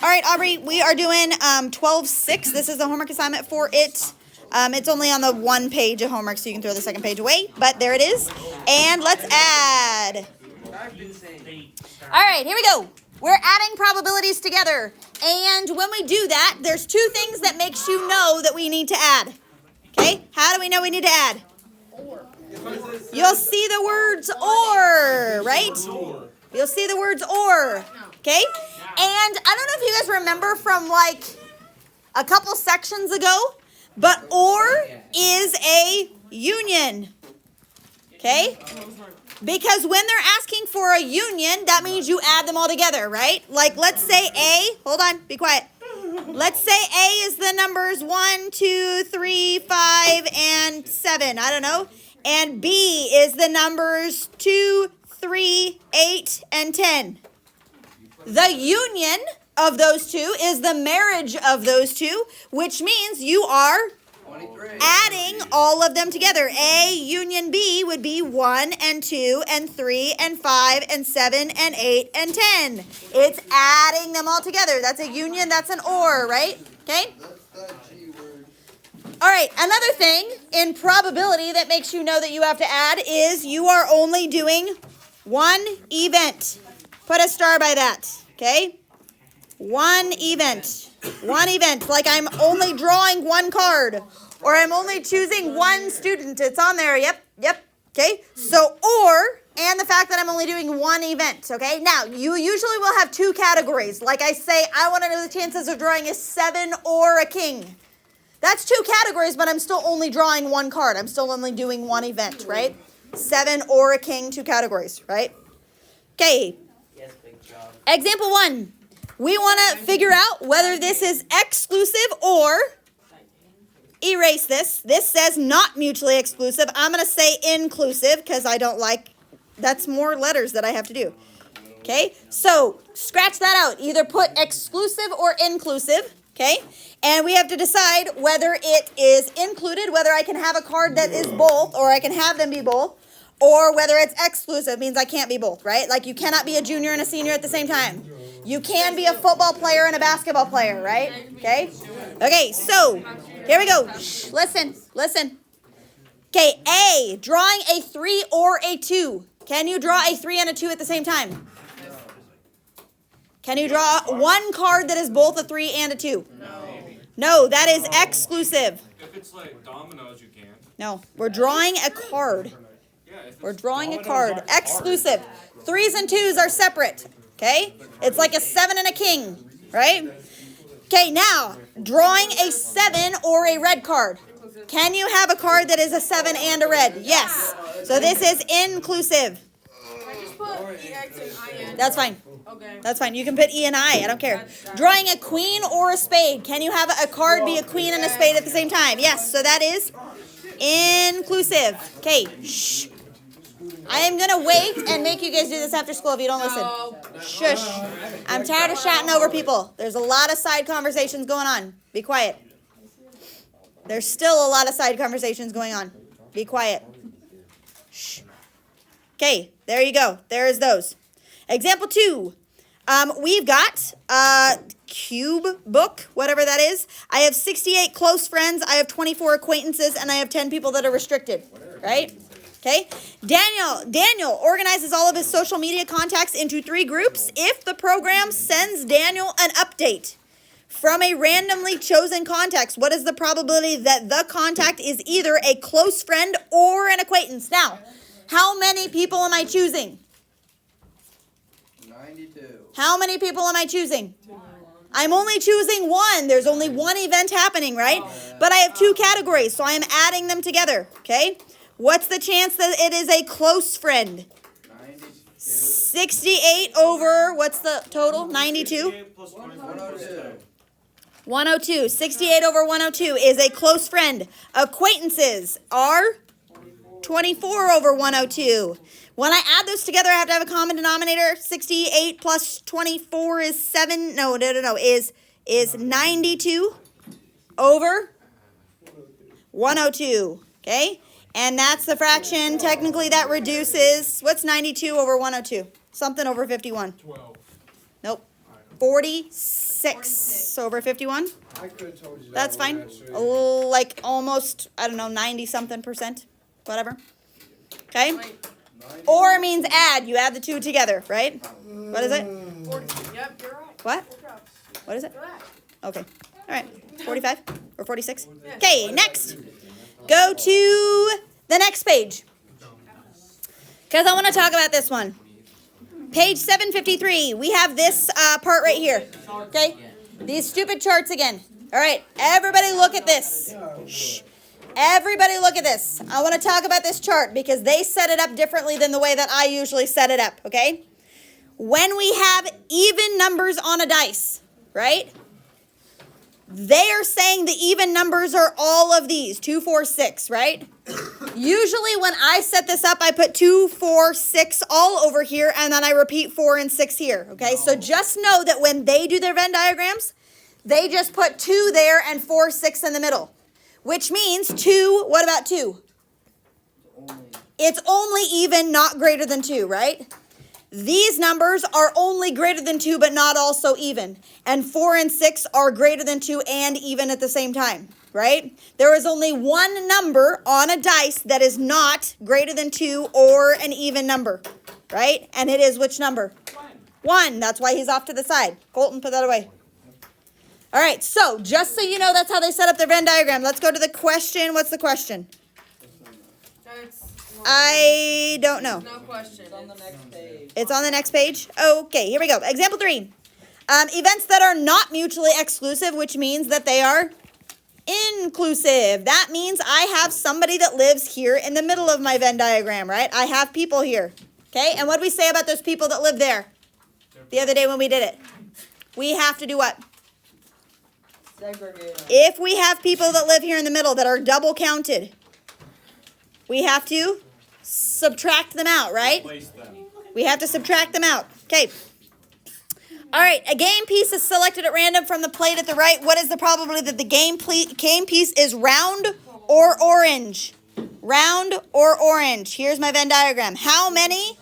All right, Aubrey, we are doing 12-6. This is the homework assignment for it. It's only on the one page of homework, so you can throw the second page away. But there it is. And let's add. All right, here we go. We're adding probabilities together. And when we do that, there's two things that makes you know that we need to add. Okay? How do we know we need to add? You'll see the words or, right? You'll see the words or. Okay? And I don't know if you guys remember from like a couple sections ago, but or is a union. Okay? Because when they're asking for a union, that means you add them all together, right? Like let's say A, hold on, be quiet. Let's say A is the numbers 1, 2, 3, 5, and 7. I don't know. And B is the numbers 2, 3, 8, and 10. The union of those two is the marriage of those two, which means you are 23. Adding all of them together. A union B would be 1 and 2 and 3 and 5 and 7 and 8 and 10. It's adding them all together. That's a union, that's an or, right? Okay? All right, another thing in probability that makes you know that you have to add is you are only doing one event. Put a star by that, okay? One event. One event, like I'm only drawing one card, or I'm only choosing one student. It's on there, yep, okay? So, or, and the fact that I'm only doing one event, okay? Now, you usually will have two categories. Like I say, I want to know the chances of drawing a 7 or a king. That's two categories, but I'm still only drawing one card. I'm still only doing one event, right? 7 or a king, two categories, right? Okay. Yes, big job. Example 1. We want to figure out whether this is exclusive or, erase this. This says not mutually exclusive. I'm going to say inclusive because I don't like, that's more letters that I have to do. Okay, so scratch that out. Either put exclusive or inclusive, okay? And we have to decide whether it is included, whether I can have a card that is both, or I can have them be both, or whether it's exclusive, means I can't be both, right? Like you cannot be a junior and a senior at the same time. You can be a football player and a basketball player, right? Okay? Okay, so here we go. Shh, listen. Okay, A, drawing a 3 or a 2. Can you draw a 3 and a 2 at the same time? Can you draw one card that is both a 3 and a 2? No, that is exclusive. If it's like dominoes, you can. No, we're drawing a card. We're drawing a card. Exclusive. 3s and 2s are separate. Okay? It's like a 7 and a king, right? Okay, now, drawing a 7 or a red card. Can you have a card that is a 7 and a red? Yes. So this is inclusive. I just put EX and IN. That's fine. Okay. That's fine. You can put E and I don't care. Drawing a queen or a spade. Can you have a card be a queen and a spade at the same time? Yes. So that is inclusive. Okay. Shh. I am going to wait and make you guys do this after school if you don't listen. Shush. I'm tired of shouting over people. There's a lot of side conversations going on. Be quiet. There's still a lot of side conversations going on. Be quiet. Shh. Okay, there you go. There's those. Example 2. We've got a cube book, whatever that is. I have 68 close friends. I have 24 acquaintances, and I have 10 people that are restricted, right? Okay. Daniel organizes all of his social media contacts into 3 groups. If the program sends Daniel an update from a randomly chosen contact, what is the probability that the contact is either a close friend or an acquaintance? Now, how many people am I choosing? 92. How many people am I choosing? I'm only choosing one. There's only one event happening, right? But I have 2 categories, so I am adding them together, okay? What's the chance that it is a close friend? 92. 68 over, what's the total? 92? 102. 102. 68 over 102 is a close friend. Acquaintances are 24 over 102. When I add those together, I have to have a common denominator. 68 plus 24 is 7. No, is 92 over 102. Okay? And that's the fraction. Technically, that reduces. What's 92 over 102? Something over 51. 12. Nope. 46. So over 51. I could have told you that. That's one, fine. actually. Like almost, I don't know, 90 something percent. Whatever. Okay? Wait, Or means add. You add the two together, right? What is it? 40. Yep, you're right. What? Good job. What is it? You're right. Okay. All right. 45 or 46? Yeah. Okay, next. Go to the next page. Because I want to talk about this one. Page 753. We have this part right here. Okay? These stupid charts again. All right. Everybody look at this. Shh. Everybody look at this. I want to talk about this chart because they set it up differently than the way that I usually set it up. Okay? When we have even numbers on a dice, right? They are saying the even numbers are all of these, 2, 4, 6, right? Usually when I set this up, I put 2, 4, 6 all over here, and then I repeat 4 and 6 here, okay? So just know that when they do their Venn diagrams, they just put 2 there and 4, 6 in the middle, which means 2, what about 2? It's only even, not greater than 2, right? These numbers are only greater than 2, but not also even. And 4 and 6 are greater than 2 and even at the same time, right? There is only one number on a dice that is not greater than 2 or an even number, right? And it is which number? 1. That's why he's off to the side. Colton, put that away. All right, so just so you know, that's how they set up their Venn diagram. Let's go to the question. What's the question? That's I don't know. no question. On the next page. It's on the next page. Okay, here we go. Example 3. Events that are not mutually exclusive, which means that they are inclusive. That means I have somebody that lives here in the middle of my Venn diagram, right? I have people here. Okay, and what did we say about those people that live there the other day when we did it? We have to do what? Segregate them. If we have people that live here in the middle that are double counted, we have to subtract them out, right? Place them. We have to subtract them out. Okay. All right, a game piece is selected at random from the plate at the right. What is the probability that the game piece is round or orange? Round or orange? Here's my Venn diagram. How many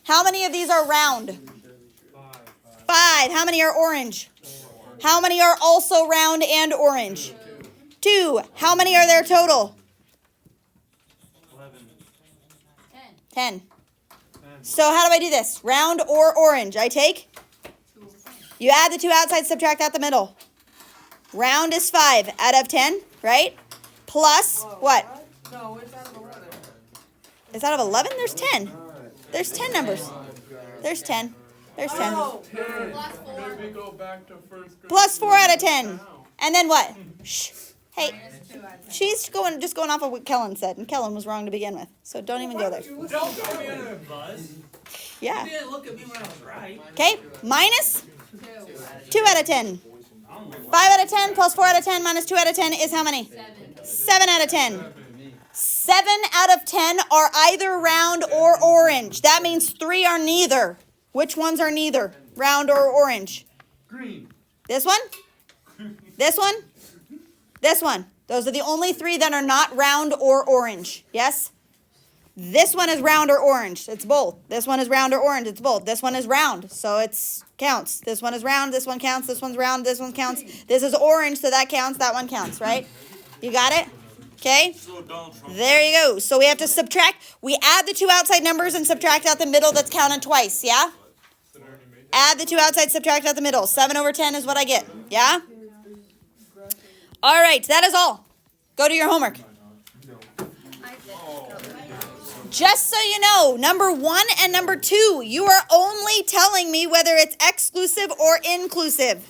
of these are round? 5. How many are orange? How many are also round and orange? 2. How many are there total? 10. So how do I do this? Round or orange? I take? You add the 2 outside, subtract out the middle. Round is 5 out of 10, right? Plus what? No, it's out of 11. Is out of 11? There's 10. There's 10 numbers. There's 10. There's 10. Oh, Maybe go back to first grade. Plus 4 out of 10. And then what? Shh. Hey, she's just going off of what Kellen said, and Kellen was wrong to begin with. So don't even go there. Don't call me a buzz. Yeah. You didn't look at me when I was right. Okay, minus 2 out of 10. 5 out of 10 plus 4 out of 10 minus 2 out of 10 is how many? 7 out of 10. 7 out of 10 are either round or orange. That means 3 are neither. Which ones are neither? Round or orange? Green. This one? This one? This one. Those are the only 3 that are not round or orange. Yes? This one is round or orange. It's both. This one is round or orange. It's both. This one is round, so it's counts. This one is round. This one counts. This one's round. This one counts. This is orange, so that counts. That one counts, right? You got it? Okay? So Donald Trump. There you go. So we have to subtract. We add the 2 outside numbers and subtract out the middle that's counted twice, yeah? Add the 2 outside, subtract out the middle. 7 over 10 is what I get, yeah? All right, that is all. Go do your homework. Just so you know, number 1 and number 2, you are only telling me whether it's exclusive or inclusive.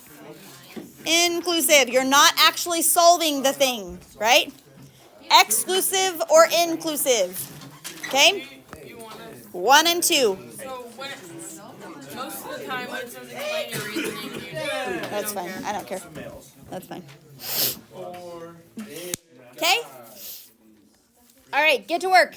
Inclusive. You're not actually solving the thing, right? Exclusive or inclusive. Okay? you want to. 1 and 2. So when most of the time when it says explain your reasoning, you That's fine. I don't care. That's fine. Or Okay? All right, get to work.